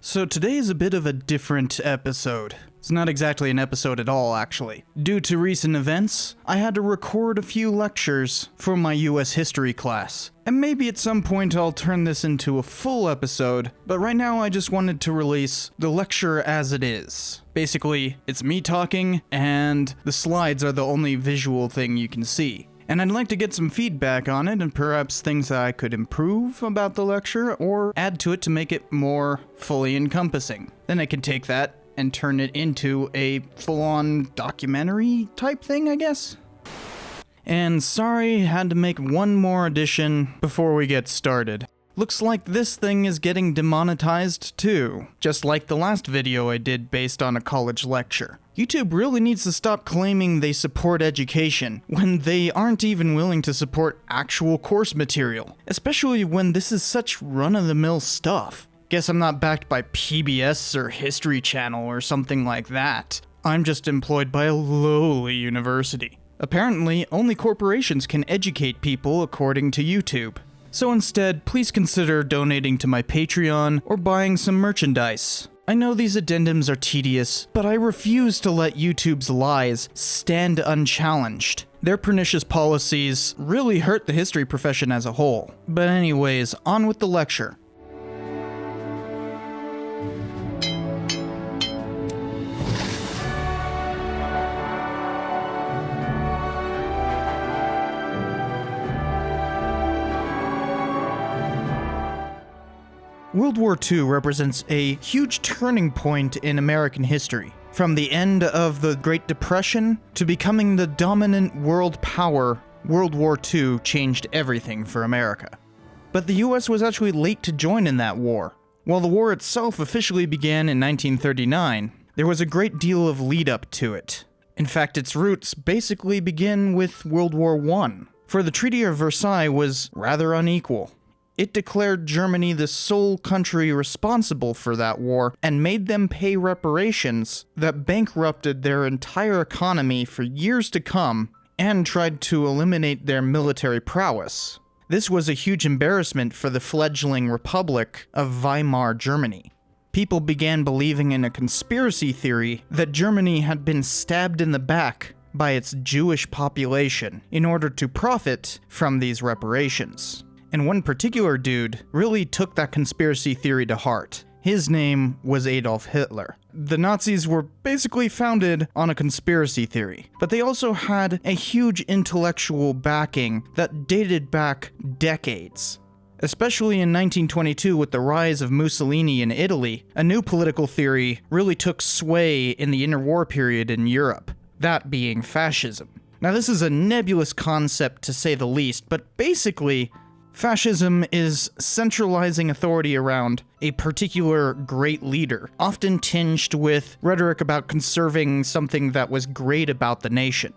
So today is a bit of a different episode. It's not exactly an episode at all, actually. Due to recent events, I had to record a few lectures for my US history class. And maybe at some point I'll turn this into a full episode, but right now I just wanted to release the lecture as it is. Basically, it's me talking, and the slides are the only visual thing you can see. And I'd like to get some feedback on it and perhaps things that I could improve about the lecture or add to it to make it more fully encompassing. Then I can take that and turn it into a full-on documentary type thing, I guess? And sorry, had to make one more addition before we get started. Looks like this thing is getting demonetized too, just like the last video I did based on a college lecture. YouTube really needs to stop claiming they support education when they aren't even willing to support actual course material, especially when this is such run-of-the-mill stuff. Guess I'm not backed by PBS or History Channel or something like that. I'm just employed by a lowly university. Apparently, only corporations can educate people according to YouTube. So instead, please consider donating to my Patreon or buying some merchandise. I know these addendums are tedious, but I refuse to let YouTube's lies stand unchallenged. Their pernicious policies really hurt the history profession as a whole. But anyways, on with the lecture. World War II represents a huge turning point in American history. From the end of the Great Depression to becoming the dominant world power, World War II changed everything for America. But the US was actually late to join in that war. While the war itself officially began in 1939, there was a great deal of lead up to it. In fact, its roots basically begin with World War I, for the Treaty of Versailles was rather unequal. It declared Germany the sole country responsible for that war and made them pay reparations that bankrupted their entire economy for years to come and tried to eliminate their military prowess. This was a huge embarrassment for the fledgling Republic of Weimar Germany. People began believing in a conspiracy theory that Germany had been stabbed in the back by its Jewish population in order to profit from these reparations. And one particular dude really took that conspiracy theory to heart. His name was Adolf Hitler. The Nazis were basically founded on a conspiracy theory, but they also had a huge intellectual backing that dated back decades. Especially in 1922 with the rise of Mussolini in Italy, a new political theory really took sway in the interwar period in Europe, that being fascism. Now this is a nebulous concept to say the least, but basically, fascism is centralizing authority around a particular great leader, often tinged with rhetoric about conserving something that was great about the nation.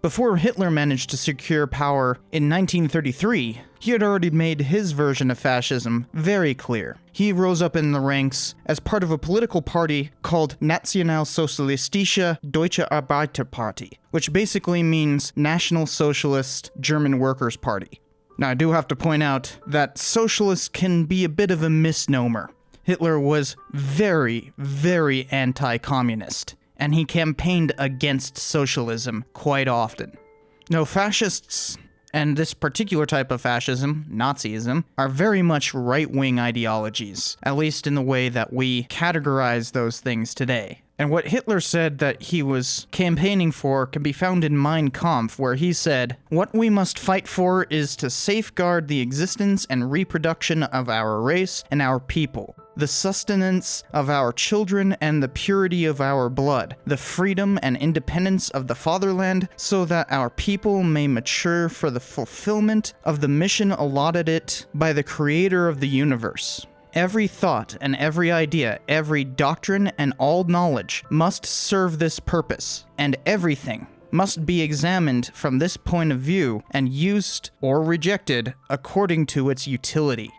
Before Hitler managed to secure power in 1933, he had already made his version of fascism very clear. He rose up in the ranks as part of a political party called Nationalsozialistische Deutsche Arbeiterparty, which basically means National Socialist German Workers' Party. Now, I do have to point out that socialist can be a bit of a misnomer. Hitler was very, very anti-communist, and he campaigned against socialism quite often. No, fascists, and this particular type of fascism, Nazism, are very much right-wing ideologies, at least in the way that we categorize those things today. And what Hitler said that he was campaigning for can be found in Mein Kampf, where he said, "What we must fight for is to safeguard the existence and reproduction of our race and our people, the sustenance of our children and the purity of our blood, the freedom and independence of the fatherland, so that our people may mature for the fulfillment of the mission allotted it by the Creator of the universe. Every thought and every idea, every doctrine and all knowledge must serve this purpose, and everything must be examined from this point of view and used or rejected according to its utility."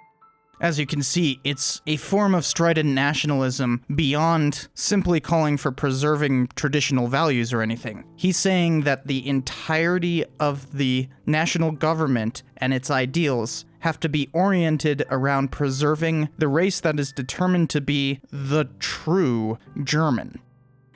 As you can see, it's a form of strident nationalism beyond simply calling for preserving traditional values or anything. He's saying that the entirety of the national government and its ideals have to be oriented around preserving the race that is determined to be the true German.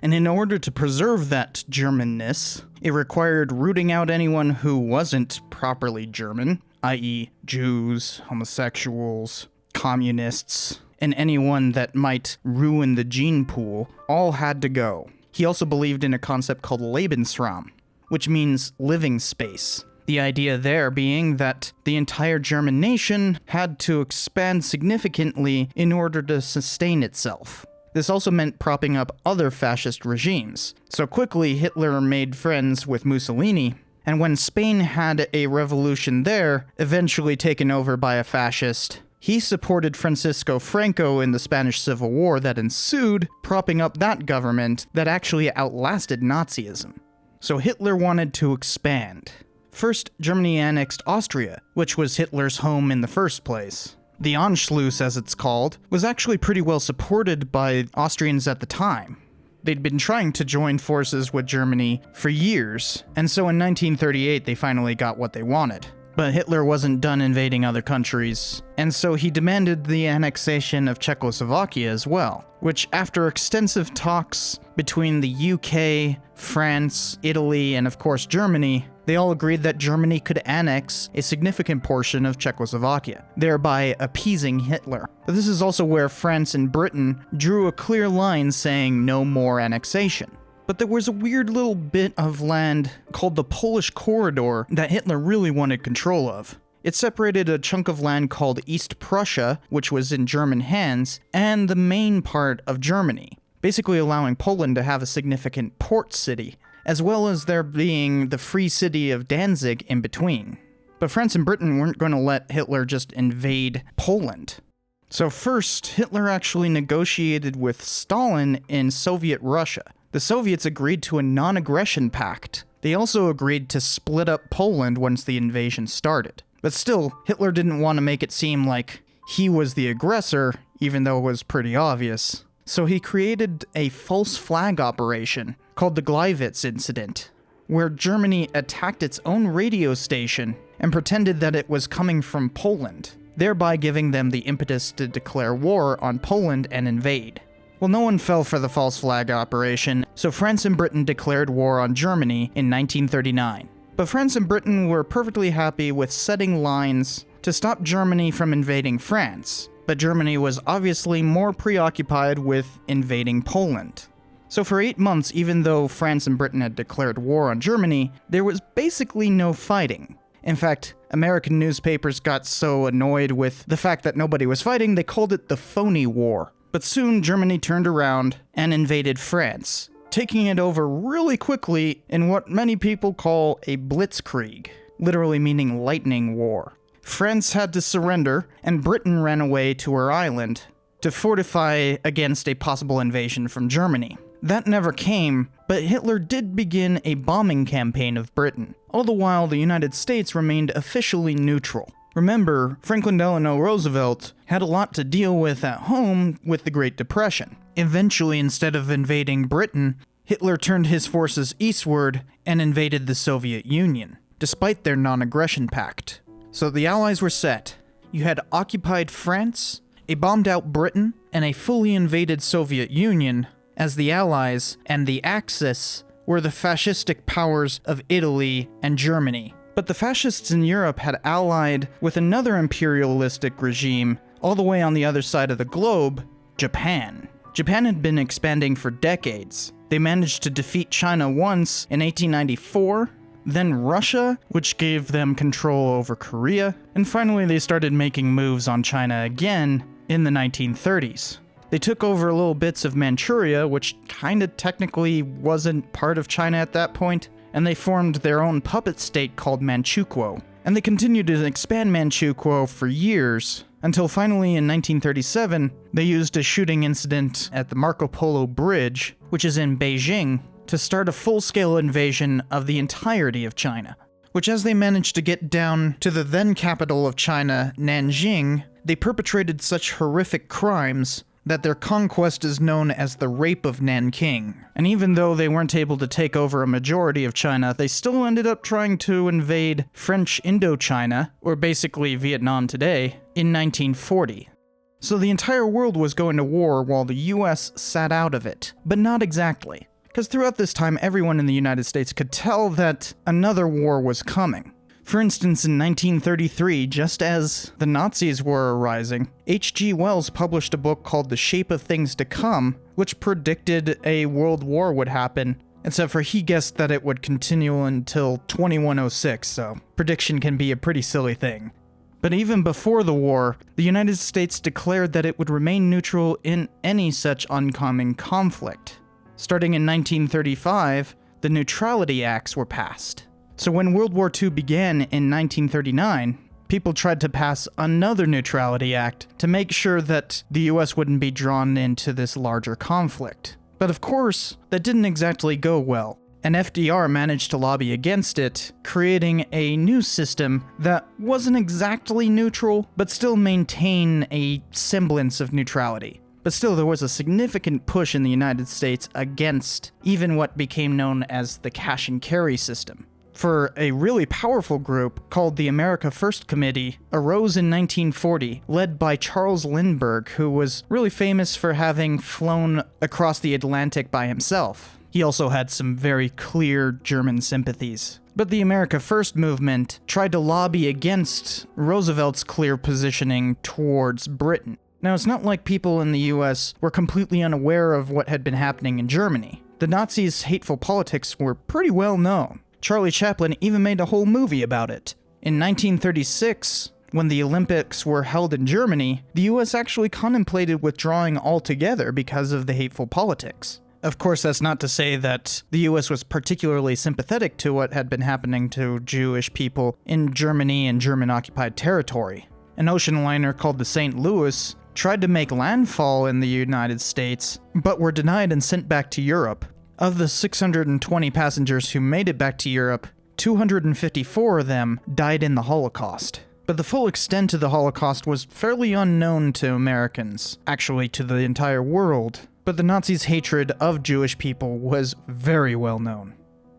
And in order to preserve that Germanness, it required rooting out anyone who wasn't properly German, i.e. Jews, homosexuals, communists, and anyone that might ruin the gene pool, all had to go. He also believed in a concept called Lebensraum, which means living space. The idea there being that the entire German nation had to expand significantly in order to sustain itself. This also meant propping up other fascist regimes. So quickly, Hitler made friends with Mussolini, and when Spain had a revolution there, eventually taken over by a fascist, he supported Francisco Franco in the Spanish Civil War that ensued, propping up that government that actually outlasted Nazism. So Hitler wanted to expand. First, Germany annexed Austria, which was Hitler's home in the first place. The Anschluss, as it's called, was actually pretty well supported by Austrians at the time. They'd been trying to join forces with Germany for years, and so in 1938 they finally got what they wanted. But Hitler wasn't done invading other countries, and so he demanded the annexation of Czechoslovakia as well, which after extensive talks between the UK, France, Italy, and of course Germany, they all agreed that Germany could annex a significant portion of Czechoslovakia, thereby appeasing Hitler. But this is also where France and Britain drew a clear line saying no more annexation. But there was a weird little bit of land called the Polish Corridor that Hitler really wanted control of. It separated a chunk of land called East Prussia, which was in German hands, and the main part of Germany, basically allowing Poland to have a significant port city, as well as there being the free city of Danzig in between. But France and Britain weren't going to let Hitler just invade Poland. So first, Hitler actually negotiated with Stalin in Soviet Russia. The Soviets agreed to a non-aggression pact. They also agreed to split up Poland once the invasion started. But still, Hitler didn't want to make it seem like he was the aggressor, even though it was pretty obvious. So he created a false flag operation called the Gleiwitz Incident, where Germany attacked its own radio station and pretended that it was coming from Poland, thereby giving them the impetus to declare war on Poland and invade. Well, no one fell for the false flag operation, so France and Britain declared war on Germany in 1939. But France and Britain were perfectly happy with setting lines to stop Germany from invading France, but Germany was obviously more preoccupied with invading Poland. So for 8 months, even though France and Britain had declared war on Germany, there was basically no fighting. In fact, American newspapers got so annoyed with the fact that nobody was fighting, they called it the phony war. But soon Germany turned around and invaded France, taking it over really quickly in what many people call a blitzkrieg, literally meaning lightning war. France had to surrender, and Britain ran away to her island to fortify against a possible invasion from Germany. That never came, but Hitler did begin a bombing campaign of Britain. All the while, the United States remained officially neutral. Remember, Franklin Delano Roosevelt had a lot to deal with at home with the Great Depression. Eventually, instead of invading Britain, Hitler turned his forces eastward and invaded the Soviet Union, despite their non-aggression pact. So the Allies were set. You had occupied France, a bombed-out Britain, and a fully invaded Soviet Union, as the Allies and the Axis were the fascistic powers of Italy and Germany. But the fascists in Europe had allied with another imperialistic regime all the way on the other side of the globe, Japan. Japan had been expanding for decades. They managed to defeat China once in 1894, then Russia, which gave them control over Korea, and finally they started making moves on China again in the 1930s. They took over little bits of Manchuria, which kinda technically wasn't part of China at that point, and they formed their own puppet state called Manchukuo. And they continued to expand Manchukuo for years, until finally in 1937, they used a shooting incident at the Marco Polo Bridge, which is in Beijing, to start a full-scale invasion of the entirety of China. Which, as they managed to get down to the then capital of China, Nanjing, they perpetrated such horrific crimes that their conquest is known as the Rape of Nanking. And even though they weren't able to take over a majority of China, they still ended up trying to invade French Indochina, or basically Vietnam today, in 1940. So the entire world was going to war while the US sat out of it. But not exactly. Because throughout this time, everyone in the United States could tell that another war was coming. For instance, in 1933, just as the Nazis were arising, H.G. Wells published a book called The Shape of Things to Come, which predicted a world war would happen, except for he guessed that it would continue until 2106, so prediction can be a pretty silly thing. But even before the war, the United States declared that it would remain neutral in any such oncoming conflict. Starting in 1935, the Neutrality Acts were passed. So when World War II began in 1939, people tried to pass another Neutrality Act to make sure that the US wouldn't be drawn into this larger conflict. But of course, that didn't exactly go well, and FDR managed to lobby against it, creating a new system that wasn't exactly neutral, but still maintained a semblance of neutrality. But still, there was a significant push in the United States against even what became known as the cash and carry system. For a really powerful group called the America First Committee arose in 1940, led by Charles Lindbergh, who was really famous for having flown across the Atlantic by himself. He also had some very clear German sympathies. But the America First movement tried to lobby against Roosevelt's clear positioning towards Britain. Now, it's not like people in the US were completely unaware of what had been happening in Germany. The Nazis' hateful politics were pretty well known. Charlie Chaplin even made a whole movie about it. In 1936, when the Olympics were held in Germany, the US actually contemplated withdrawing altogether because of the hateful politics. Of course, that's not to say that the US was particularly sympathetic to what had been happening to Jewish people in Germany and German-occupied territory. An ocean liner called the St. Louis tried to make landfall in the United States, but were denied and sent back to Europe. Of the 620 passengers who made it back to Europe, 254 of them died in the Holocaust. But the full extent of the Holocaust was fairly unknown to Americans, actually to the entire world, but the Nazis' hatred of Jewish people was very well known.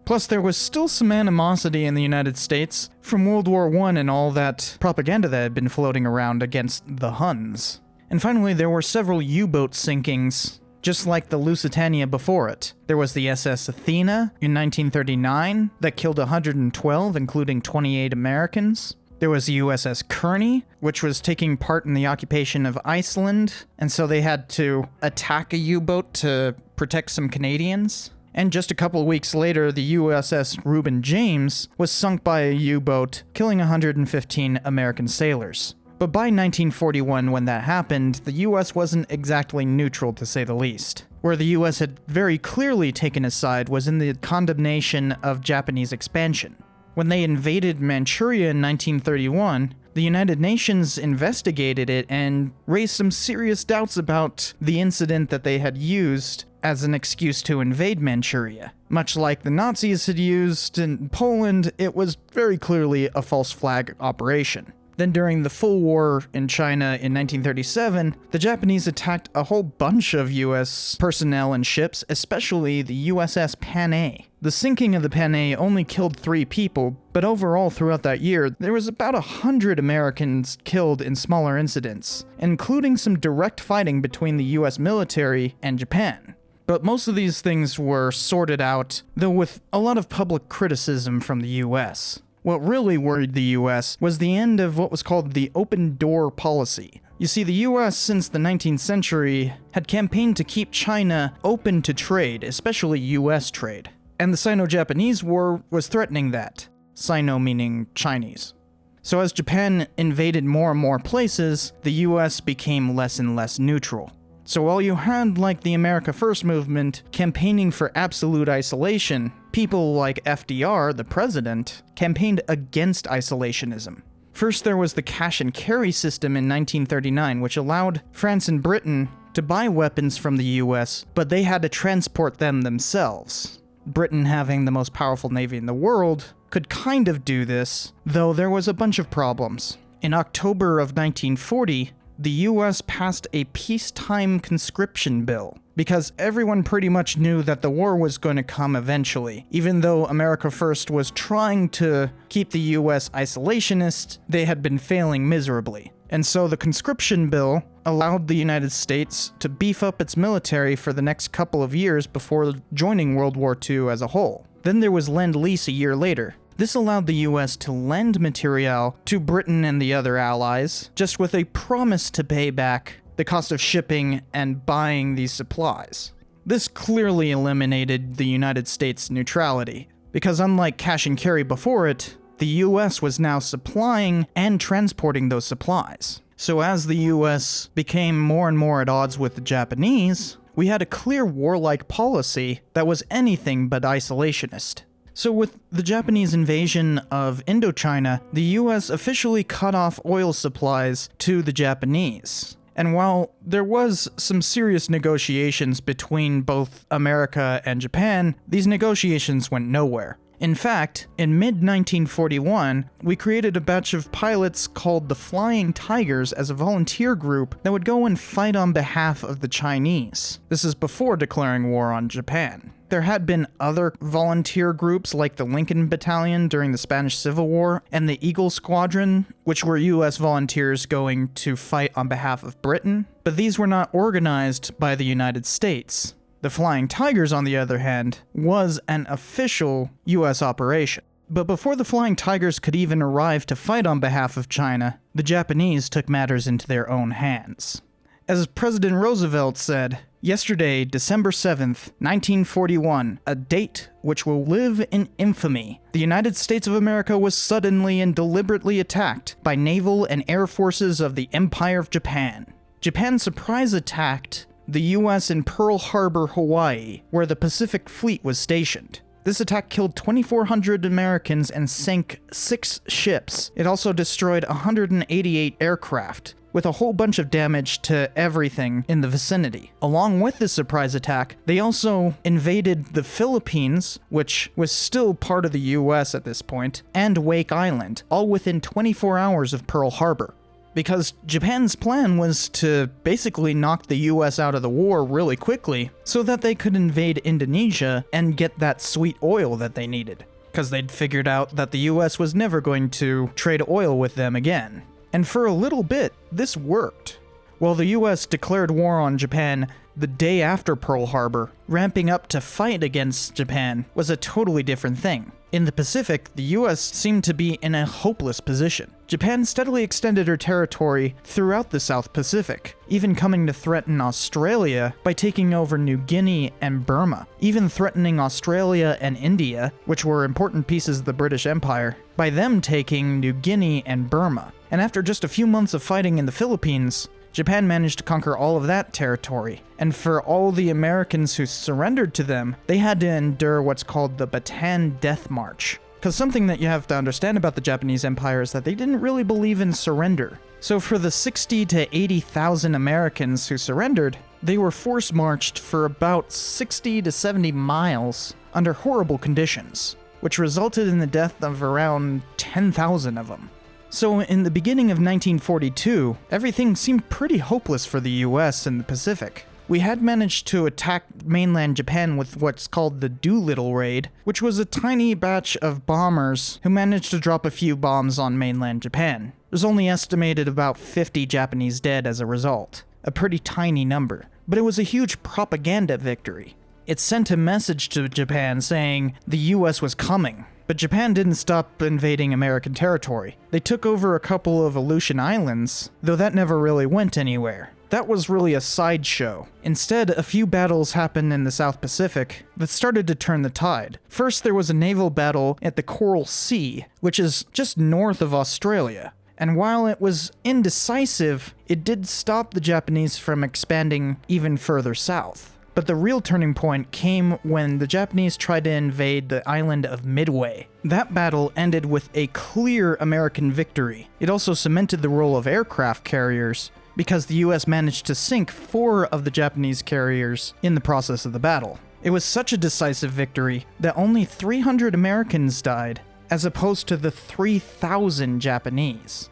Plus, there was still some animosity in the United States from World War I and all that propaganda that had been floating around against the Huns. And finally, there were several U-boat sinkings, just like the Lusitania before it. There was the SS Athena in 1939 that killed 112, including 28 Americans. There was the USS Kearney, which was taking part in the occupation of Iceland, and so they had to attack a U-boat to protect some Canadians. And just a couple of weeks later, the USS Reuben James was sunk by a U-boat, killing 115 American sailors. But by 1941, when that happened, the US wasn't exactly neutral, to say the least. Where the US had very clearly taken a side was in the condemnation of Japanese expansion. When they invaded Manchuria in 1931, the United Nations investigated it and raised some serious doubts about the incident that they had used as an excuse to invade Manchuria. Much like the Nazis had used in Poland, it was very clearly a false flag operation. Then during the full war in China in 1937, the Japanese attacked a whole bunch of US personnel and ships, especially the USS Panay. The sinking of the Panay only killed 3 people, but overall throughout that year, there was about 100 Americans killed in smaller incidents, including some direct fighting between the US military and Japan. But most of these things were sorted out, though with a lot of public criticism from the US. What really worried the US was the end of what was called the open door policy. You see, the US since the 19th century had campaigned to keep China open to trade, especially US trade. And the Sino-Japanese War was threatening that. Sino meaning Chinese. So as Japan invaded more and more places, the US became less and less neutral. So while you had, like, the America First movement campaigning for absolute isolation, people like FDR, the president, campaigned against isolationism. First, there was the cash and carry system in 1939, which allowed France and Britain to buy weapons from the US, but they had to transport them themselves. Britain, having the most powerful navy in the world, could kind of do this, though there was a bunch of problems. In October of 1940, the US passed a peacetime conscription bill, because everyone pretty much knew that the war was going to come eventually. Even though America First was trying to keep the US isolationist, they had been failing miserably. And so the conscription bill allowed the United States to beef up its military for the next couple of years before joining World War II as a whole. Then there was Lend-Lease a year later. This allowed the US to lend materiel to Britain and the other allies, just with a promise to pay back the cost of shipping and buying these supplies. This clearly eliminated the United States' neutrality, because unlike cash and carry before it, the US was now supplying and transporting those supplies. So as the US became more and more at odds with the Japanese, we had a clear warlike policy that was anything but isolationist. So with the Japanese invasion of Indochina, the US officially cut off oil supplies to the Japanese. And while there was some serious negotiations between both America and Japan, these negotiations went nowhere. In fact, in mid-1941, we created a batch of pilots called the Flying Tigers as a volunteer group that would go and fight on behalf of the Chinese. This is before declaring war on Japan. There had been other volunteer groups like the Lincoln Battalion during the Spanish Civil War and the Eagle Squadron, which were US volunteers going to fight on behalf of Britain, but these were not organized by the United States. The Flying Tigers, on the other hand, was an official US operation. But before the Flying Tigers could even arrive to fight on behalf of China, the Japanese took matters into their own hands. As President Roosevelt said, "Yesterday, December 7th, 1941, a date which will live in infamy, the United States of America was suddenly and deliberately attacked by naval and air forces of the Empire of Japan. Japan surprise attacked the US in Pearl Harbor, Hawaii, where the Pacific Fleet was stationed. This attack killed 2,400 Americans and sank 6 ships. It also destroyed 188 aircraft, with a whole bunch of damage to everything in the vicinity. Along with this surprise attack, they also invaded the Philippines, which was still part of the US at this point, and Wake Island, all within 24 hours of Pearl Harbor. Because Japan's plan was to basically knock the US out of the war really quickly so that they could invade Indonesia and get that sweet oil that they needed. Because they'd figured out that the US was never going to trade oil with them again. And for a little bit, this worked. While the US declared war on Japan the day after Pearl Harbor, ramping up to fight against Japan was a totally different thing. In the Pacific, the US seemed to be in a hopeless position. Japan steadily extended her territory throughout the South Pacific, even coming to threaten Australia by taking over New Guinea and Burma, even threatening Australia and India, which were important pieces of the British Empire, by them taking New Guinea and Burma. And after just a few months of fighting in the Philippines, Japan managed to conquer all of that territory, and for all the Americans who surrendered to them, they had to endure what's called the Bataan Death March. Because something that you have to understand about the Japanese Empire is that they didn't really believe in surrender. So for the 60 to 80,000 Americans who surrendered, they were force-marched for about 60 to 70 miles under horrible conditions, which resulted in the death of around 10,000 of them. So in the beginning of 1942, everything seemed pretty hopeless for the US and the Pacific. We had managed to attack mainland Japan with what's called the Doolittle Raid, which was a tiny batch of bombers who managed to drop a few bombs on mainland Japan. There's only estimated about 50 Japanese dead as a result, a pretty tiny number, but it was a huge propaganda victory. It sent a message to Japan saying the US was coming. But Japan didn't stop invading American territory. They took over a couple of Aleutian Islands, though that never really went anywhere. That was really a sideshow. Instead, a few battles happened in the South Pacific that started to turn the tide. First, there was a naval battle at the Coral Sea, which is just north of Australia. And while it was indecisive, it did stop the Japanese from expanding even further south. But the real turning point came when the Japanese tried to invade the island of Midway. That battle ended with a clear American victory. It also cemented the role of aircraft carriers, because the US managed to sink 4 of the Japanese carriers in the process of the battle. It was such a decisive victory that only 300 Americans died, as opposed to the 3,000 Japanese.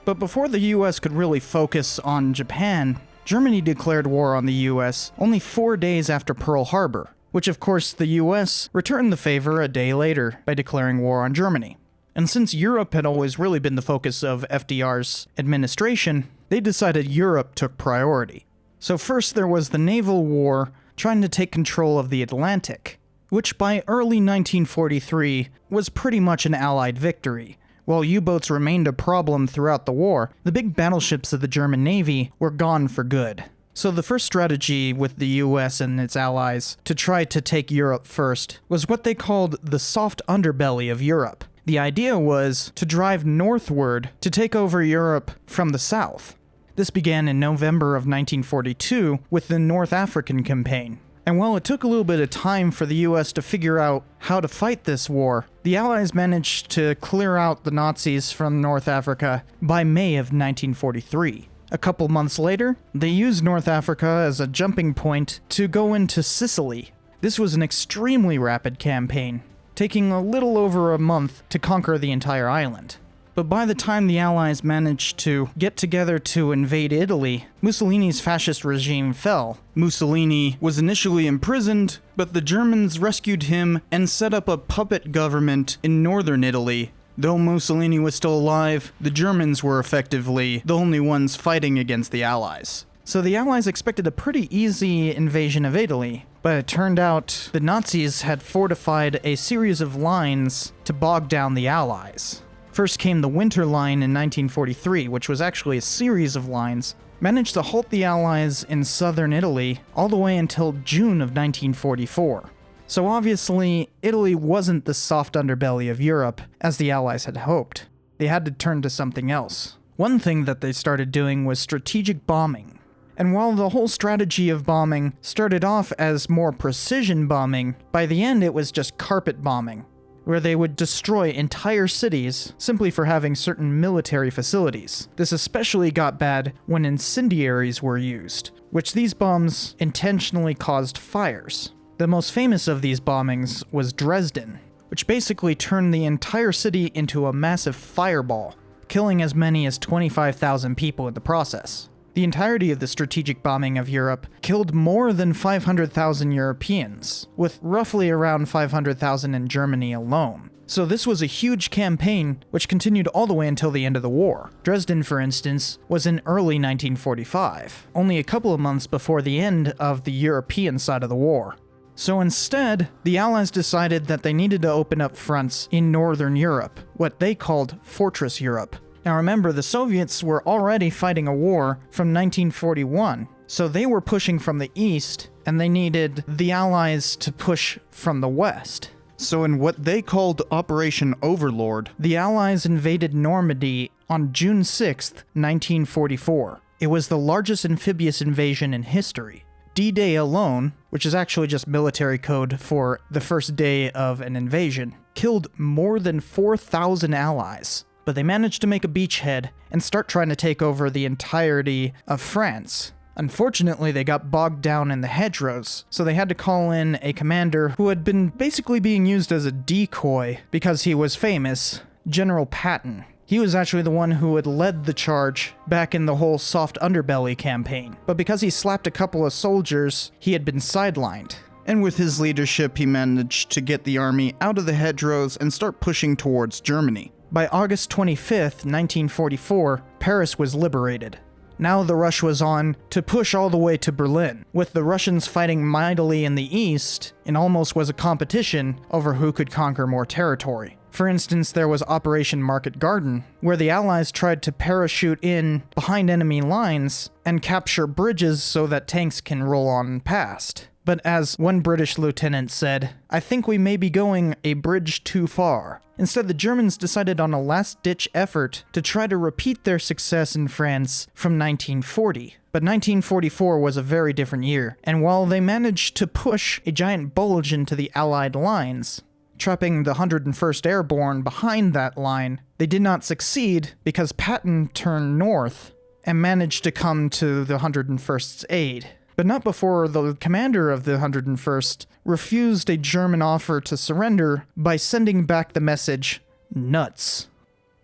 But before the US could really focus on Japan, Germany declared war on the US only 4 days after Pearl Harbor, which of course the US returned the favor a day later by declaring war on Germany. And since Europe had always really been the focus of FDR's administration, they decided Europe took priority. So first there was the naval war trying to take control of the Atlantic, which by early 1943 was pretty much an Allied victory. While U-boats remained a problem throughout the war, the big battleships of the German Navy were gone for good. So the first strategy with the US and its allies to try to take Europe first was what they called the soft underbelly of Europe. The idea was to drive northward to take over Europe from the south. This began in November of 1942 with the North African Campaign. And while it took a little bit of time for the US to figure out how to fight this war, the Allies managed to clear out the Nazis from North Africa by May of 1943. A couple months later, they used North Africa as a jumping point to go into Sicily. This was an extremely rapid campaign, taking a little over a month to conquer the entire island. But by the time the Allies managed to get together to invade Italy, Mussolini's fascist regime fell. Mussolini was initially imprisoned, but the Germans rescued him and set up a puppet government in northern Italy. Though Mussolini was still alive, the Germans were effectively the only ones fighting against the Allies. So the Allies expected a pretty easy invasion of Italy, but it turned out the Nazis had fortified a series of lines to bog down the Allies. First came the Winter Line in 1943, which was actually a series of lines, managed to halt the Allies in southern Italy all the way until June of 1944. So obviously, Italy wasn't the soft underbelly of Europe, as the Allies had hoped. They had to turn to something else. One thing that they started doing was strategic bombing. And while the whole strategy of bombing started off as more precision bombing, by the end it was just carpet bombing, where they would destroy entire cities simply for having certain military facilities. This especially got bad when incendiaries were used, which these bombs intentionally caused fires. The most famous of these bombings was Dresden, which basically turned the entire city into a massive fireball, killing as many as 25,000 people in the process. The entirety of the strategic bombing of Europe killed more than 500,000 Europeans, with roughly around 500,000 in Germany alone. So this was a huge campaign which continued all the way until the end of the war. Dresden, for instance, was in early 1945, only a couple of months before the end of the European side of the war. So instead, the Allies decided that they needed to open up fronts in Northern Europe, what they called Fortress Europe. Now remember, the Soviets were already fighting a war from 1941, so they were pushing from the east, and they needed the Allies to push from the west. So in what they called Operation Overlord, the Allies invaded Normandy on June 6, 1944. It was the largest amphibious invasion in history. D-Day alone, which is actually just military code for the first day of an invasion, killed more than 4,000 Allies. But they managed to make a beachhead and start trying to take over the entirety of France. Unfortunately, they got bogged down in the hedgerows, so they had to call in a commander who had been basically being used as a decoy because he was famous, General Patton. He was actually the one who had led the charge back in the whole soft underbelly campaign. But because he slapped a couple of soldiers, he had been sidelined. And with his leadership, he managed to get the army out of the hedgerows and start pushing towards Germany. By August 25th, 1944, Paris was liberated. Now the rush was on to push all the way to Berlin, with the Russians fighting mightily in the east, and almost was a competition over who could conquer more territory. For instance, there was Operation Market Garden, where the Allies tried to parachute in behind enemy lines and capture bridges so that tanks can roll on past. But as one British lieutenant said, "I think we may be going a bridge too far." Instead, the Germans decided on a last-ditch effort to try to repeat their success in France from 1940. But 1944 was a very different year, and while they managed to push a giant bulge into the Allied lines, trapping the 101st Airborne behind that line, they did not succeed because Patton turned north and managed to come to the 101st's aid. But not before the commander of the 101st refused a German offer to surrender by sending back the message, "nuts."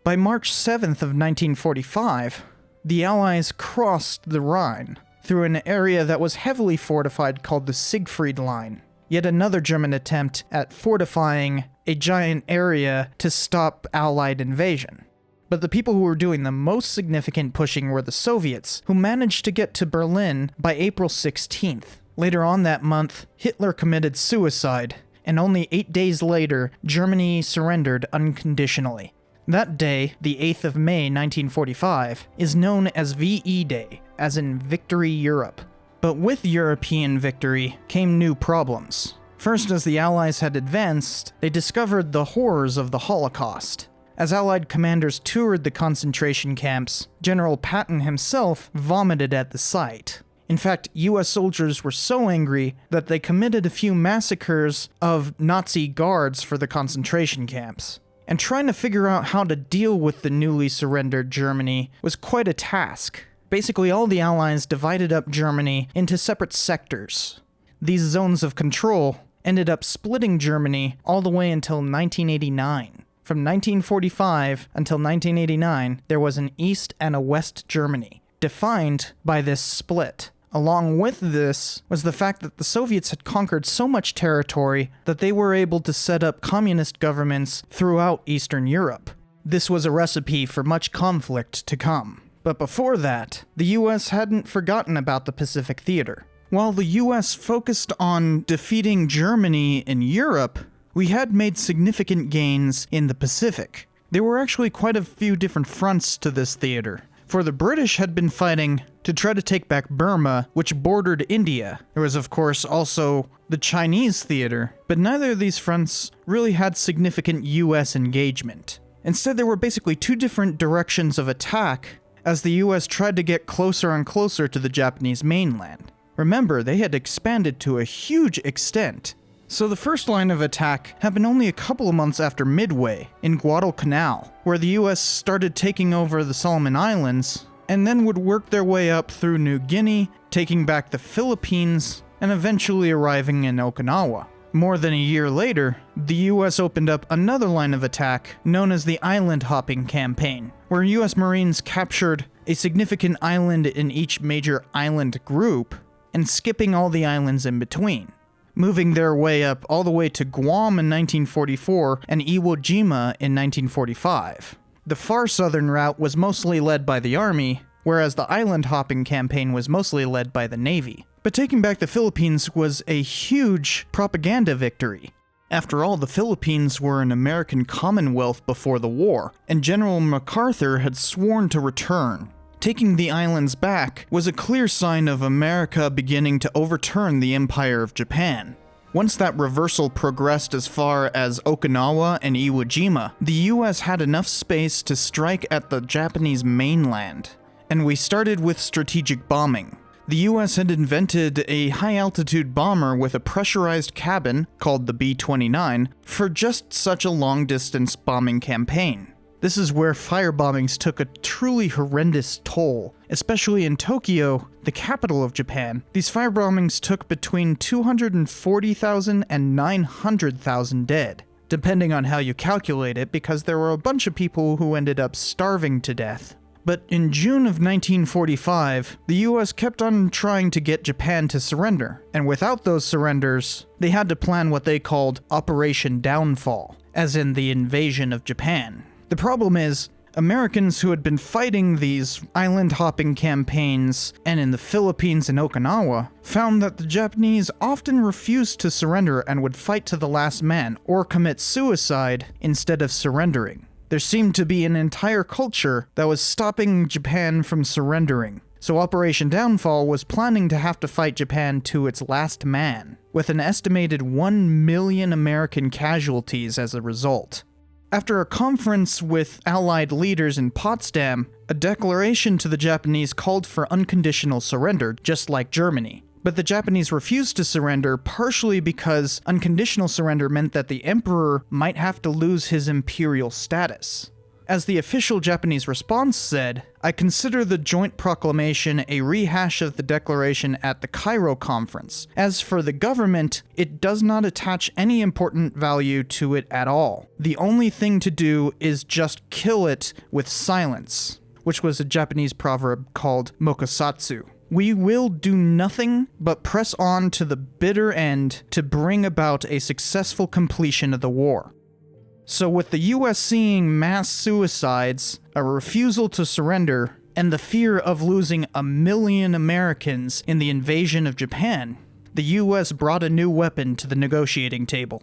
By March 7th of 1945, the Allies crossed the Rhine through an area that was heavily fortified called the Siegfried Line, yet another German attempt at fortifying a giant area to stop Allied invasion. But the people who were doing the most significant pushing were the Soviets, who managed to get to Berlin by April 16th. Later on that month, Hitler committed suicide, and only 8 days later, Germany surrendered unconditionally. That day, the 8th of May 1945, is known as VE Day, as in Victory Europe. But with European victory came new problems. First, as the Allies had advanced, they discovered the horrors of the Holocaust. As Allied commanders toured the concentration camps, General Patton himself vomited at the sight. In fact, US soldiers were so angry that they committed a few massacres of Nazi guards for the concentration camps. And trying to figure out how to deal with the newly surrendered Germany was quite a task. Basically, all the Allies divided up Germany into separate sectors. These zones of control ended up splitting Germany all the way until 1989. From 1945 until 1989, there was an East and a West Germany, defined by this split. Along with this was the fact that the Soviets had conquered so much territory that they were able to set up communist governments throughout Eastern Europe. This was a recipe for much conflict to come. But before that, the US hadn't forgotten about the Pacific Theater. While the US focused on defeating Germany in Europe, we had made significant gains in the Pacific. There were actually quite a few different fronts to this theater. For the British had been fighting to try to take back Burma, which bordered India. There was, of course, also the Chinese theater, but neither of these fronts really had significant US engagement. Instead, there were basically two different directions of attack as the US tried to get closer and closer to the Japanese mainland. Remember, they had expanded to a huge extent. So the first line of attack happened only a couple of months after Midway, in Guadalcanal, where the US started taking over the Solomon Islands, and then would work their way up through New Guinea, taking back the Philippines, and eventually arriving in Okinawa. More than a year later, the US opened up another line of attack known as the Island Hopping Campaign, where US Marines captured a significant island in each major island group, and skipping all the islands in between, moving their way up all the way to Guam in 1944 and Iwo Jima in 1945. The far southern route was mostly led by the Army, whereas the island hopping campaign was mostly led by the Navy. But taking back the Philippines was a huge propaganda victory. After all, the Philippines were an American Commonwealth before the war, and General MacArthur had sworn to return. Taking the islands back was a clear sign of America beginning to overturn the Empire of Japan. Once that reversal progressed as far as Okinawa and Iwo Jima, the US had enough space to strike at the Japanese mainland. And we started with strategic bombing. The US had invented a high-altitude bomber with a pressurized cabin, called the B-29, for just such a long-distance bombing campaign. This is where firebombings took a truly horrendous toll, especially in Tokyo, the capital of Japan. These firebombings took between 240,000 and 900,000 dead, depending on how you calculate it, because there were a bunch of people who ended up starving to death. But in June of 1945, the US kept on trying to get Japan to surrender, and without those surrenders, they had to plan what they called Operation Downfall, as in the invasion of Japan. The problem is, Americans who had been fighting these island-hopping campaigns and in the Philippines and Okinawa found that the Japanese often refused to surrender and would fight to the last man or commit suicide instead of surrendering. There seemed to be an entire culture that was stopping Japan from surrendering. So Operation Downfall was planning to have to fight Japan to its last man, with an estimated 1 million American casualties as a result. After a conference with Allied leaders in Potsdam, a declaration to the Japanese called for unconditional surrender, just like Germany. But the Japanese refused to surrender, partially because unconditional surrender meant that the emperor might have to lose his imperial status. As the official Japanese response said, "I consider the joint proclamation a rehash of the declaration at the Cairo conference. As for the government, it does not attach any important value to it at all. The only thing to do is just kill it with silence," which was a Japanese proverb called mokusatsu. "We will do nothing but press on to the bitter end to bring about a successful completion of the war." So with the US seeing mass suicides, a refusal to surrender, and the fear of losing 1 million Americans in the invasion of Japan, the US brought a new weapon to the negotiating table.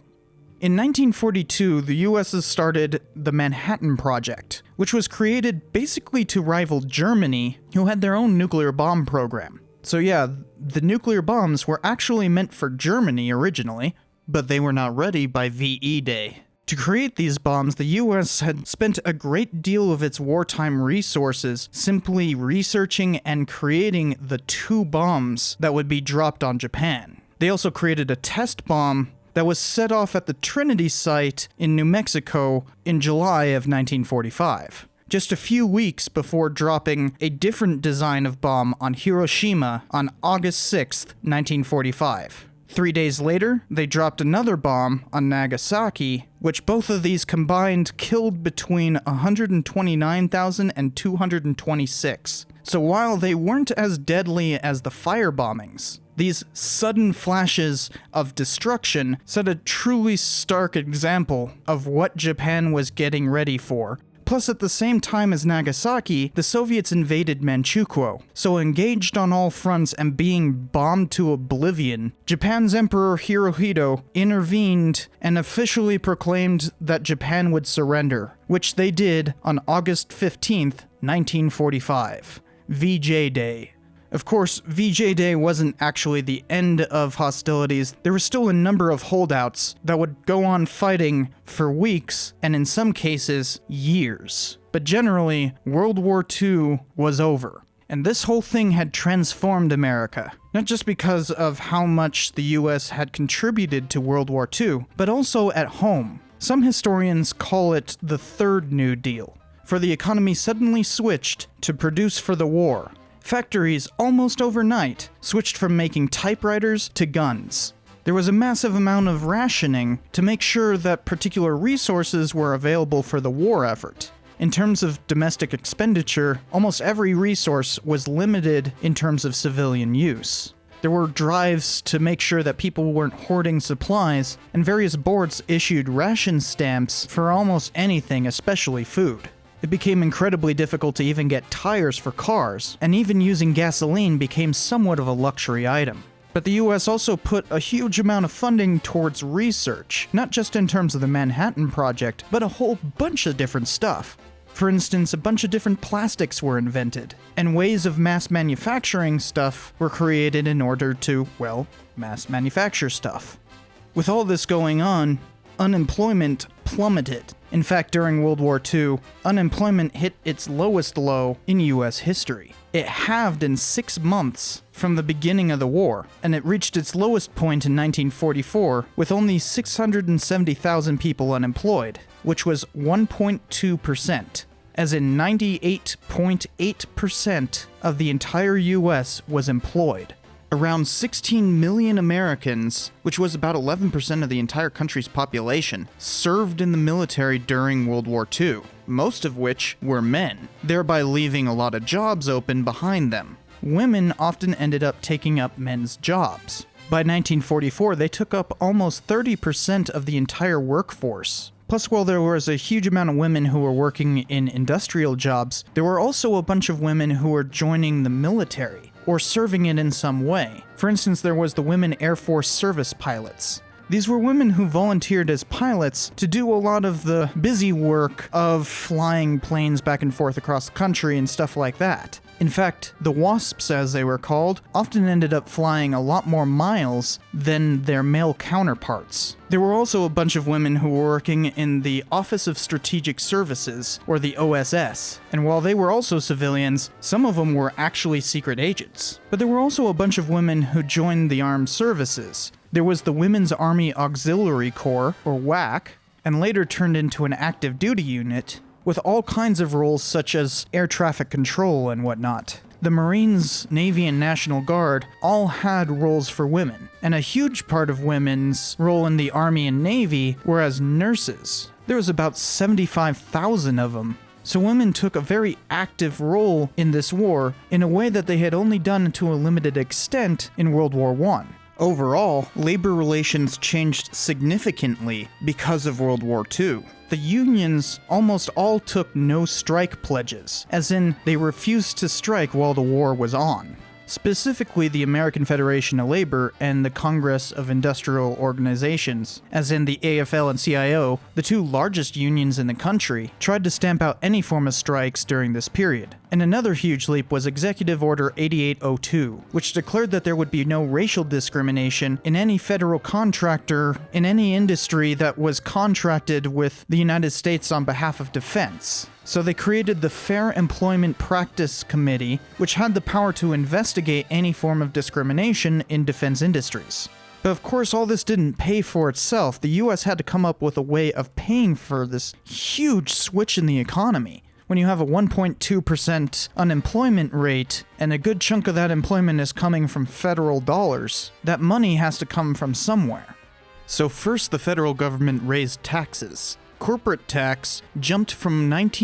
In 1942, the US started the Manhattan Project, which was created basically to rival Germany, who had their own nuclear bomb program. So yeah, the nuclear bombs were actually meant for Germany originally, but they were not ready by VE Day. To create these bombs, the US had spent a great deal of its wartime resources simply researching and creating the 2 bombs that would be dropped on Japan. They also created a test bomb that was set off at the Trinity site in New Mexico in July of 1945, just a few weeks before dropping a different design of bomb on Hiroshima on August 6, 1945. 3 days later, they dropped another bomb on Nagasaki, which both of these combined killed between 129,000 and 226. So while they weren't as deadly as the fire bombings, these sudden flashes of destruction set a truly stark example of what Japan was getting ready for. Plus, at the same time as Nagasaki, the Soviets invaded Manchukuo. So engaged on all fronts and being bombed to oblivion, Japan's Emperor Hirohito intervened and officially proclaimed that Japan would surrender, which they did on August 15th, 1945. VJ Day. Of course, VJ Day wasn't actually the end of hostilities. There were still a number of holdouts that would go on fighting for weeks, and in some cases, years. But generally, World War II was over. And this whole thing had transformed America, not just because of how much the US had contributed to World War II, but also at home. Some historians call it the Third New Deal, for the economy suddenly switched to produce for the war. Factories, almost overnight, switched from making typewriters to guns. There was a massive amount of rationing to make sure that particular resources were available for the war effort. In terms of domestic expenditure, almost every resource was limited in terms of civilian use. There were drives to make sure that people weren't hoarding supplies, and various boards issued ration stamps for almost anything, especially food. It became incredibly difficult to even get tires for cars, and even using gasoline became somewhat of a luxury item. But the US also put a huge amount of funding towards research, not just in terms of the Manhattan Project, but a whole bunch of different stuff. For instance, a bunch of different plastics were invented, and ways of mass manufacturing stuff were created in order to, well, mass manufacture stuff. With all this going on, unemployment plummeted. In fact, during World War II, unemployment hit its lowest low in US history. It halved in 6 months from the beginning of the war, and it reached its lowest point in 1944 with only 670,000 people unemployed, which was 1.2%, as in 98.8% of the entire US was employed. Around 16 million Americans, which was about 11% of the entire country's population, served in the military during World War II, most of which were men, thereby leaving a lot of jobs open behind them. Women often ended up taking up men's jobs. By 1944, they took up almost 30% of the entire workforce. Plus, while there was a huge amount of women who were working in industrial jobs, there were also a bunch of women who were joining the military, or serving it in some way. For instance, there was the Women Air Force Service Pilots. These were women who volunteered as pilots to do a lot of the busy work of flying planes back and forth across the country and stuff like that. In fact, the WASPs, as they were called, often ended up flying a lot more miles than their male counterparts. There were also a bunch of women who were working in the Office of Strategic Services, or the OSS, and while they were also civilians, some of them were actually secret agents. But there were also a bunch of women who joined the armed services. There was the Women's Army Auxiliary Corps, or WAC, and later turned into an active duty unit, with all kinds of roles such as air traffic control and whatnot. The Marines, Navy, and National Guard all had roles for women, and a huge part of women's role in the Army and Navy were as nurses. There was about 75,000 of them. So women took a very active role in this war in a way that they had only done to a limited extent in World War I. Overall, labor relations changed significantly because of World War II. The unions almost all took no strike pledges, as in they refused to strike while the war was on. Specifically, the American Federation of Labor and the Congress of Industrial Organizations, as in the AFL and CIO, the two largest unions in the country, tried to stamp out any form of strikes during this period. And another huge leap was Executive Order 8802, which declared that there would be no racial discrimination in any federal contractor in any industry that was contracted with the United States on behalf of defense. So they created the Fair Employment Practice Committee, which had the power to investigate any form of discrimination in defense industries. But of course, all this didn't pay for itself. The US had to come up with a way of paying for this huge switch in the economy. When you have a 1.2% unemployment rate, and a good chunk of that employment is coming from federal dollars, that money has to come from somewhere. So first, the federal government raised taxes. Corporate tax jumped from 19%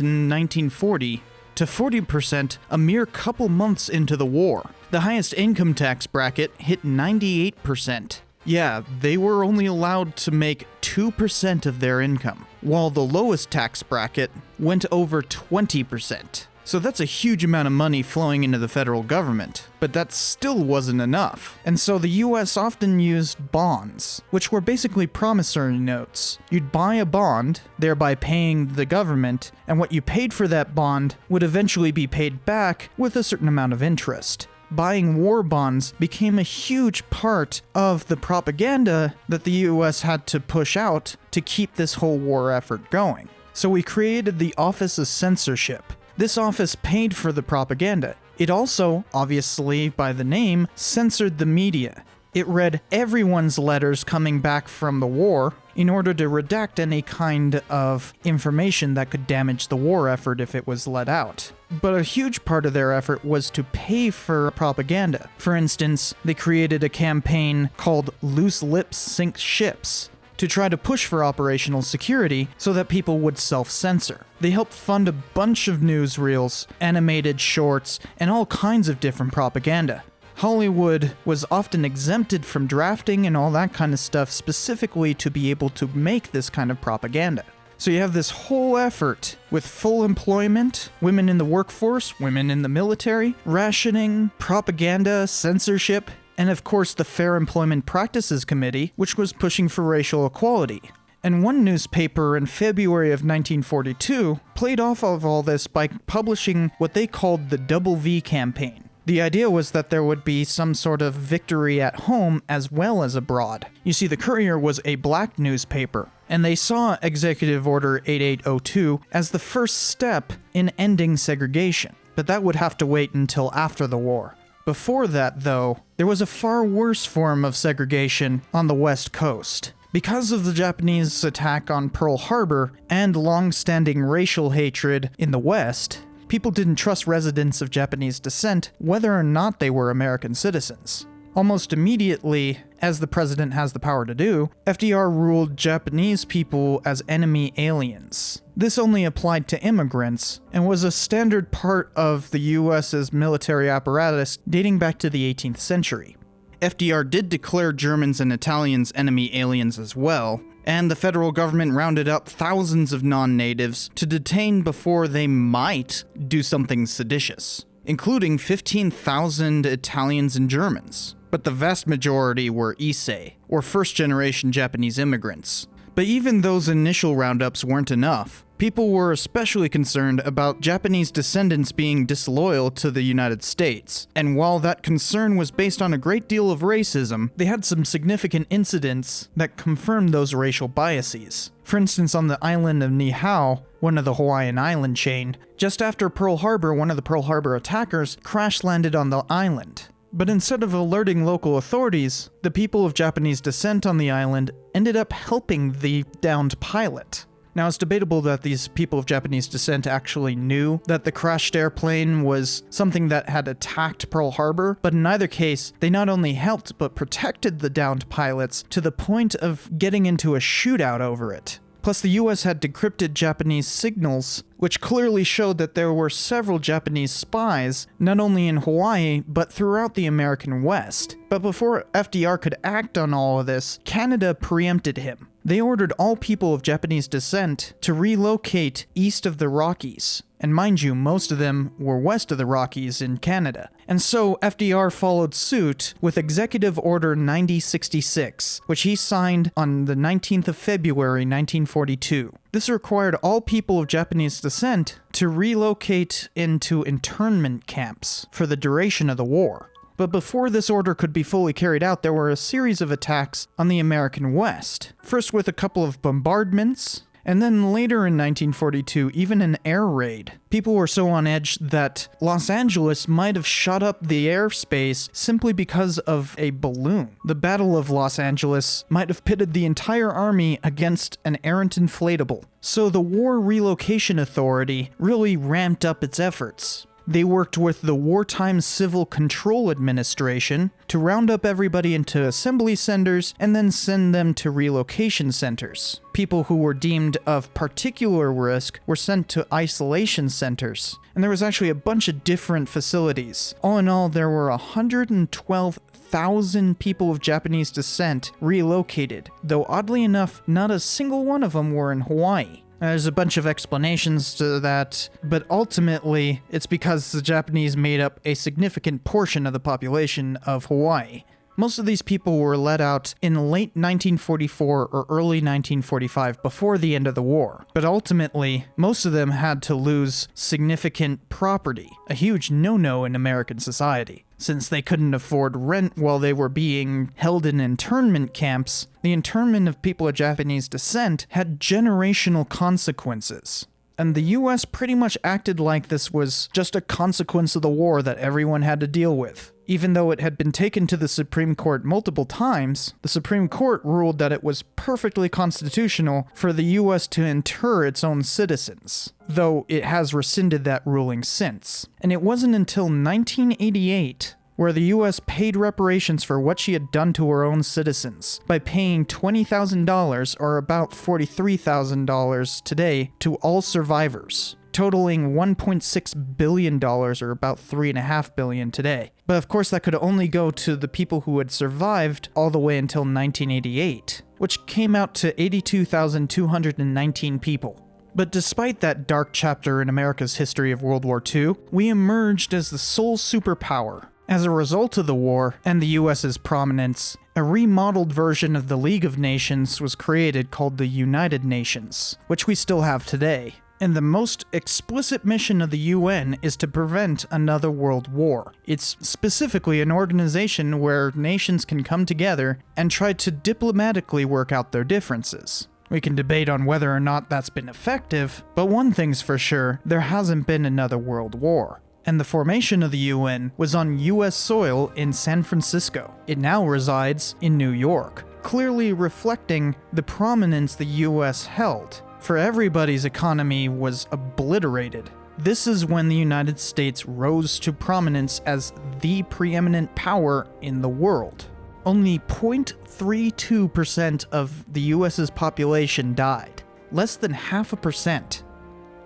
in 1940 to 40% a mere couple months into the war. The highest income tax bracket hit 98%. Yeah, they were only allowed to make 2% of their income, while the lowest tax bracket went over 20%. So that's a huge amount of money flowing into the federal government, but that still wasn't enough. And so the US often used bonds, which were basically promissory notes. You'd buy a bond, thereby paying the government, and what you paid for that bond would eventually be paid back with a certain amount of interest. Buying war bonds became a huge part of the propaganda that the US had to push out to keep this whole war effort going. So we created the Office of Censorship. This office paid for the propaganda. It also, obviously by the name, censored the media. It read everyone's letters coming back from the war in order to redact any kind of information that could damage the war effort if it was let out. But a huge part of their effort was to pay for propaganda. For instance, they created a campaign called Loose Lips Sink Ships to try to push for operational security so that people would self-censor. They helped fund a bunch of newsreels, animated shorts, and all kinds of different propaganda. Hollywood was often exempted from drafting and all that kind of stuff specifically to be able to make this kind of propaganda. So you have this whole effort with full employment, women in the workforce, women in the military, rationing, propaganda, censorship, and of course the Fair Employment Practices Committee, which was pushing for racial equality. And one newspaper in February of 1942 played off of all this by publishing what they called the WWII campaign. The idea was that there would be some sort of victory at home as well as abroad. You see, the Courier was a black newspaper, and they saw Executive Order 8802 as the first step in ending segregation. But that would have to wait until after the war. Before that, though, there was a far worse form of segregation on the West Coast. Because of the Japanese attack on Pearl Harbor and long-standing racial hatred in the West, people didn't trust residents of Japanese descent whether or not they were American citizens. Almost immediately, as the president has the power to do, FDR ruled Japanese people as enemy aliens. This only applied to immigrants and was a standard part of the US's military apparatus dating back to the 18th century. FDR did declare Germans and Italians enemy aliens as well, and the federal government rounded up thousands of non-natives to detain before they might do something seditious, including 15,000 Italians and Germans. But the vast majority were Issei, or first-generation Japanese immigrants. But even those initial roundups weren't enough. People were especially concerned about Japanese descendants being disloyal to the United States, and while that concern was based on a great deal of racism, they had some significant incidents that confirmed those racial biases. For instance, on the island of Niihau, one of the Hawaiian island chain, just after Pearl Harbor, one of the Pearl Harbor attackers crash-landed on the island. But instead of alerting local authorities, the people of Japanese descent on the island ended up helping the downed pilot. Now, it's debatable that these people of Japanese descent actually knew that the crashed airplane was something that had attacked Pearl Harbor, but in either case, they not only helped but protected the downed pilots to the point of getting into a shootout over it. Plus, the US had decrypted Japanese signals, which clearly showed that there were several Japanese spies, not only in Hawaii, but throughout the American West. But before FDR could act on all of this, Canada preempted him. They ordered all people of Japanese descent to relocate east of the Rockies. And mind you, most of them were west of the Rockies in Canada. And so FDR followed suit with Executive Order 9066, which he signed on the 19th of February 1942. This required all people of Japanese descent to relocate into internment camps for the duration of the war. But before this order could be fully carried out, there were a series of attacks on the American West. First with a couple of bombardments, and then later in 1942, even an air raid. People were so on edge that Los Angeles might have shut up the airspace simply because of a balloon. The Battle of Los Angeles might have pitted the entire army against an errant inflatable. So the War Relocation Authority really ramped up its efforts. They worked with the Wartime Civil Control Administration to round up everybody into assembly centers and then send them to relocation centers. People who were deemed of particular risk were sent to isolation centers. And there was actually a bunch of different facilities. All in all, there were 112,000 people of Japanese descent relocated, though oddly enough, not a single one of them were in Hawaii. There's a bunch of explanations to that, but ultimately, it's because the Japanese made up a significant portion of the population of Hawaii. Most of these people were let out in late 1944 or early 1945 before the end of the war, but ultimately, most of them had to lose significant property, a huge no-no in American society. Since they couldn't afford rent while they were being held in internment camps, the internment of people of Japanese descent had generational consequences. And the US pretty much acted like this was just a consequence of the war that everyone had to deal with. Even though it had been taken to the Supreme Court multiple times, the Supreme Court ruled that it was perfectly constitutional for the US to inter its own citizens, though it has rescinded that ruling since. And it wasn't until 1988 where the US paid reparations for what she had done to her own citizens by paying $20,000, or about $43,000 today, to all survivors, totaling $1.6 billion, or about $3.5 billion today. But of course that could only go to the people who had survived all the way until 1988, which came out to 82,219 people. But despite that dark chapter in America's history of World War II, we emerged as the sole superpower. As a result of the war and the US's prominence, a remodeled version of the League of Nations was created called the United Nations, which we still have today. And the most explicit mission of the UN is to prevent another world war. It's specifically an organization where nations can come together and try to diplomatically work out their differences. We can debate on whether or not that's been effective, but one thing's for sure, there hasn't been another world war. And the formation of the UN was on US soil in San Francisco. It now resides in New York, clearly reflecting the prominence the US held, for everybody's economy was obliterated. This is when the United States rose to prominence as the preeminent power in the world. Only 0.32% of the US's population died, less than 0.5%.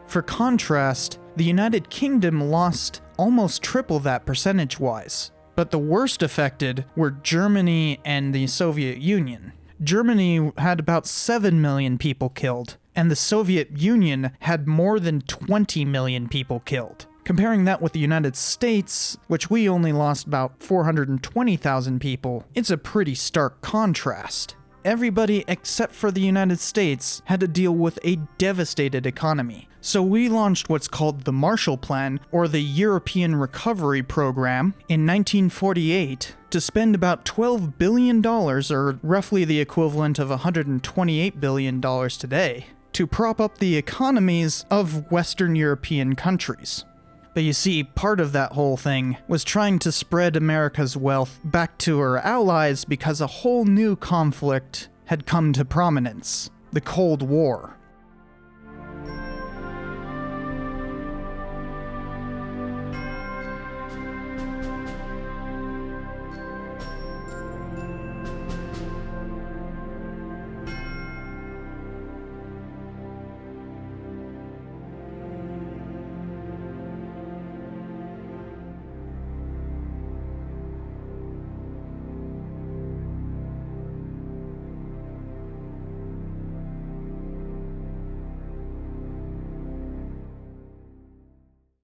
For contrast, the United Kingdom lost almost triple that percentage-wise. But the worst affected were Germany and the Soviet Union. Germany had about 7 million people killed, and the Soviet Union had more than 20 million people killed. Comparing that with the United States, which we only lost about 420,000 people, it's a pretty stark contrast. Everybody except for the United States had to deal with a devastated economy. So we launched what's called the Marshall Plan, or the European Recovery Program, in 1948 to spend about $12 billion, or roughly the equivalent of $128 billion today, to prop up the economies of Western European countries. But you see, part of that whole thing was trying to spread America's wealth back to her allies because a whole new conflict had come to prominence: the Cold War.